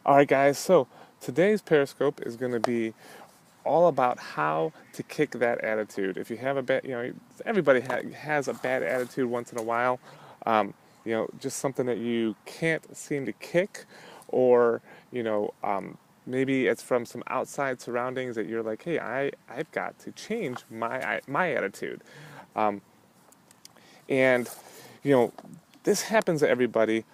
All right, guys. So today's Periscope is going to be all about how to kick that attitude. If you have a bad, everybody has a bad attitude once in a while. Just something that you can't seem to kick, or maybe it's from some outside surroundings that you're like, hey, I've got to change my attitude. Um, and you know, this happens to everybody.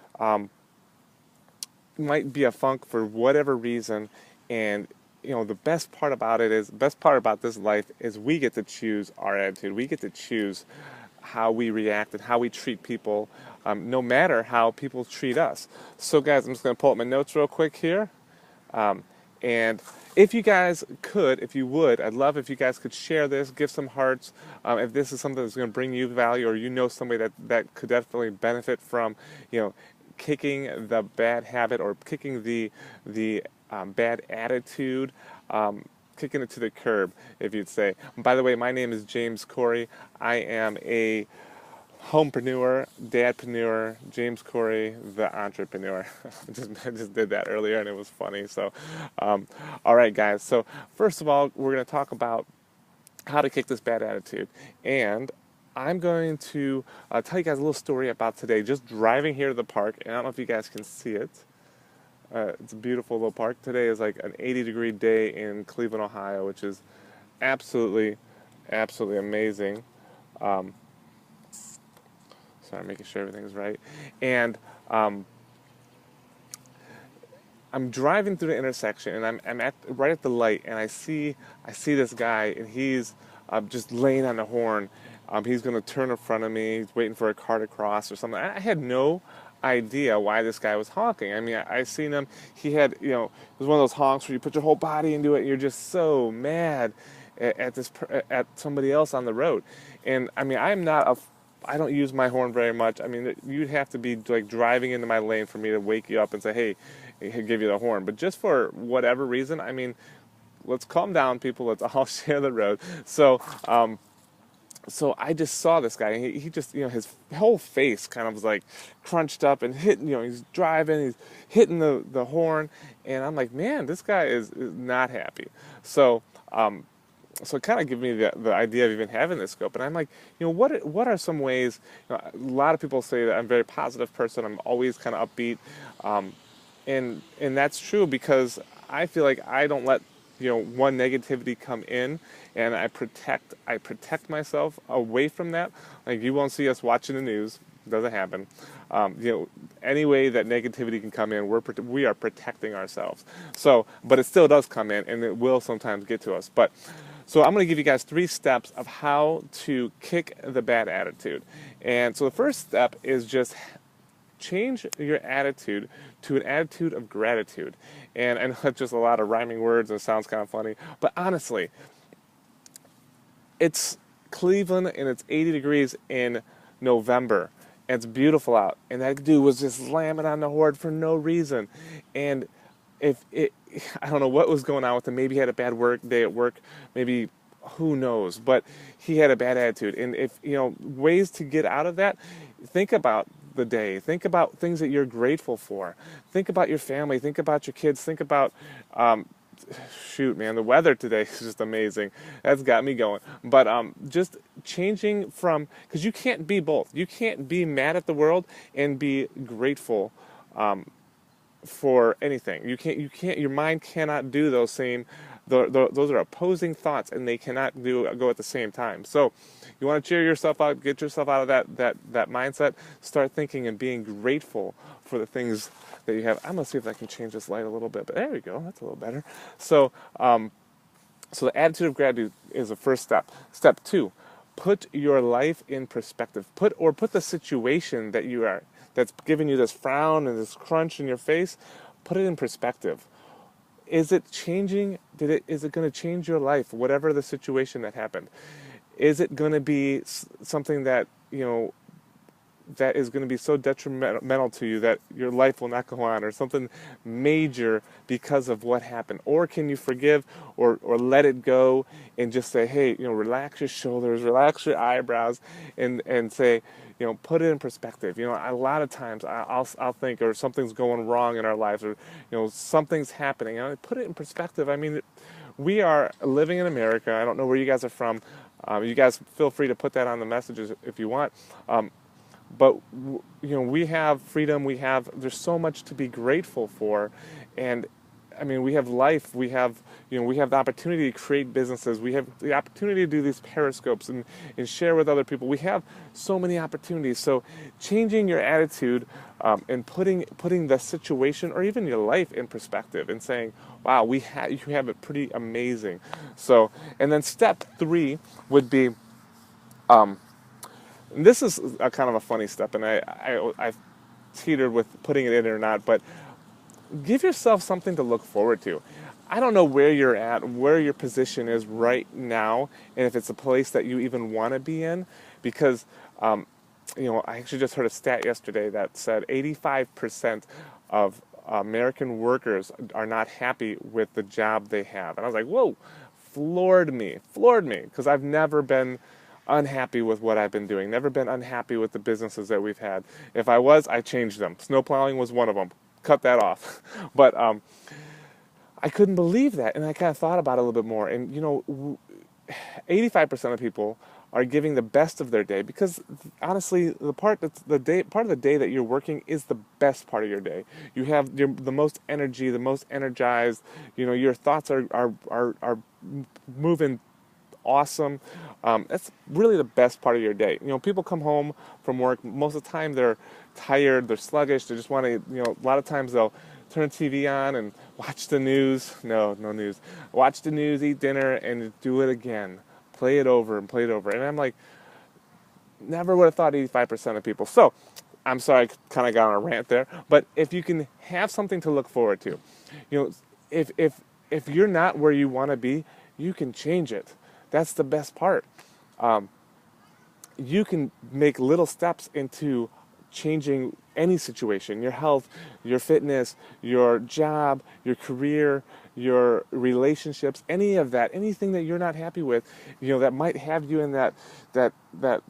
Might be a funk for whatever reason, and the best part about this life is we get to choose our attitude. We get to choose how we react and how we treat people, no matter how people treat us. So guys, I'm just going to pull up my notes real quick here. And if you guys could, if you would, I'd love if you guys could share this, give some hearts. If this is something that's going to bring you value, or somebody that could definitely benefit from, kicking the bad habit, or kicking the bad attitude, kicking it to the curb, if you'd say. By the way, my name is James Corey. I am a homepreneur, dadpreneur, James Corey, the entrepreneur. I just did that earlier and it was funny. So, all right, guys. So first of all, we're going to talk about how to kick this bad attitude. And I'm going to tell you guys a little story about today. Just driving here to the park, and I don't know if you guys can see it. It's a beautiful little park. Today is like an 80-degree day in Cleveland, Ohio, which is absolutely, absolutely amazing. Sorry, making sure everything's right. And I'm driving through the intersection, and I'm right at the light, and I see this guy, and he's just laying on the horn. He's going to turn in front of me. He's waiting for a car to cross or something. I had no idea why this guy was honking. I mean, I seen him. He had, it was one of those honks where you put your whole body into it, and you're just so mad at somebody else on the road. And I mean, I don't use my horn very much. I mean, you'd have to be like driving into my lane for me to wake you up and say, hey, give you the horn. But just for whatever reason, I mean, let's calm down, people. Let's all share the road. So I just saw this guy, and he just, his whole face kind of was like crunched up and hitting, he's driving, he's hitting the horn, and I'm like, man, this guy is not happy. So it kind of gave me the idea of even having this scope. And I'm like, what are some ways? A lot of people say that I'm a very positive person. I'm always kind of upbeat, and that's true because I feel like I don't let one negativity come in, and I protect myself away from that. Like, you won't see us watching the news. It doesn't happen. Any way that negativity can come in, we are protecting ourselves. So, but it still does come in, and it will sometimes get to us. So I'm going to give you guys 3 steps of how to kick the bad attitude. And so the first step is just change your attitude to an attitude of gratitude. And I know that's just a lot of rhyming words and it sounds kind of funny, but honestly, it's Cleveland and it's 80 degrees in November. And it's beautiful out. And that dude was just slamming on the horn for no reason. And I don't know what was going on with him. Maybe he had a bad day at work. Maybe, who knows? But he had a bad attitude. And if, ways to get out of that, think about the day. Think about things that you're grateful for. Think about your family. Think about your kids. Think about, shoot, man, the weather today is just amazing. That's got me going. But just changing from, because you can't be both. You can't be mad at the world and be grateful for anything. You can't. Your mind cannot do those same. Those are opposing thoughts, and they cannot go at the same time. So, you want to cheer yourself out, get yourself out of that mindset. Start thinking and being grateful for the things that you have. I'm gonna see if I can change this light a little bit. But there we go. That's a little better. So, so the attitude of gratitude is the first step. Step 2. Put your life in perspective. Put the situation that's giving you this frown and this crunch in your face, put it in perspective. Is it changing? Is it going to change your life? Whatever the situation that happened, is it going to be something that that is going to be so detrimental to you that your life will not go on, or something major because of what happened? Or can you forgive, or let it go and just say, hey, relax your shoulders, relax your eyebrows, and say, put it in perspective. A lot of times I'll think, or something's going wrong in our lives, or something's happening. Put it in perspective. I mean, we are living in America. I don't know where you guys are from. You guys feel free to put that on the messages if you want. But we have freedom. There's so much to be grateful for, and I mean, we have life. We have the opportunity to create businesses. We have the opportunity to do these periscopes and share with other people. We have so many opportunities. So changing your attitude and putting the situation or even your life in perspective and saying, wow, you have it pretty amazing. So, and then step 3 would be, this is a kind of a funny step, and I've teetered with putting it in or not, but give yourself something to look forward to. I don't know where you're at, where your position is right now, and if it's a place that you even want to be in, because I actually just heard a stat yesterday that said 85% of American workers are not happy with the job they have. And I was like, whoa, floored me, because I've never been unhappy with what I've been doing, never been unhappy with the businesses that we've had. If I was, I changed them. Snowplowing was one of them. Cut that off. But I couldn't believe that, and I kind of thought about it a little bit more. And 85% of people are giving the best of their day, because honestly, part of the day that you're working is the best part of your day. You have the most energy, the most energized. Your thoughts are moving awesome. That's really the best part of your day. People come home from work. Most of the time they're tired, they're sluggish, they just want to, a lot of times they'll turn TV on and watch the news. No news. Watch the news, eat dinner, and do it again. Play it over and play it over. And I'm like, never would have thought 85% of people. So, I'm sorry, I kind of got on a rant there, but if you can have something to look forward to, if you're not where you want to be, you can change it. That's the best part. You can make little steps into changing any situation: your health, your fitness, your job, your career, your relationships, any of that, anything that you're not happy with, that might have you in that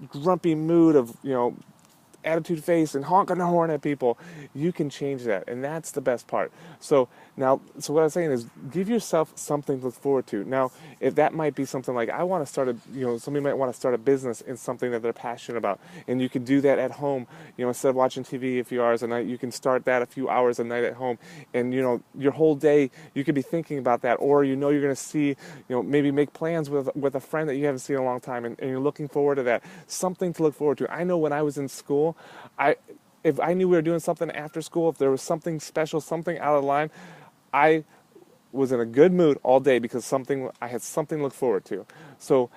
grumpy mood of, attitude face and honking the horn at people. You can change that, and that's the best part. So what I'm saying is, give yourself something to look forward to. Now, if that might be something like, I want to start somebody might want to start a business in something that they're passionate about, and you can do that at home. Instead of watching TV a few hours a night, you can start that a few hours a night at home, and your whole day you could be thinking about that, or you're going to see, maybe make plans with a friend that you haven't seen in a long time, and you're looking forward to that. Something to look forward to. I know when I was in school, if I knew we were doing something after school, if there was something special, something out of the line, I was in a good mood all day because I had something to look forward to. So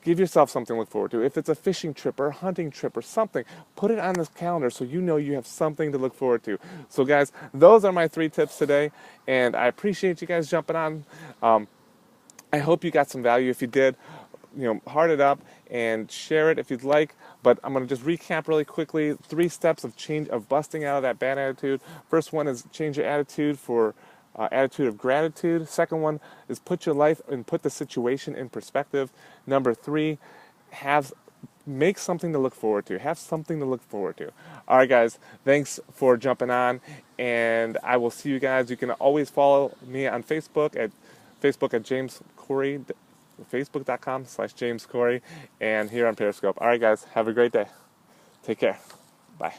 give yourself something to look forward to. If it's a fishing trip or a hunting trip or something, put it on this calendar so you have something to look forward to. So guys, those are my 3 tips today, and I appreciate you guys jumping on. I hope you got some value. If you did, heart it up and share it if you'd like. But I'm going to just recap really quickly 3 steps of busting out of that bad attitude. First one is change your attitude for attitude of gratitude. Second one is put your life and put the situation in perspective. Number 3, make something to look forward to. Have something to look forward to. All right, guys, thanks for jumping on, and I will see you guys. You can always follow me on Facebook at James Corey, facebook.com/James Corey, and here on Periscope. All right, guys, have a great day. Take care. Bye.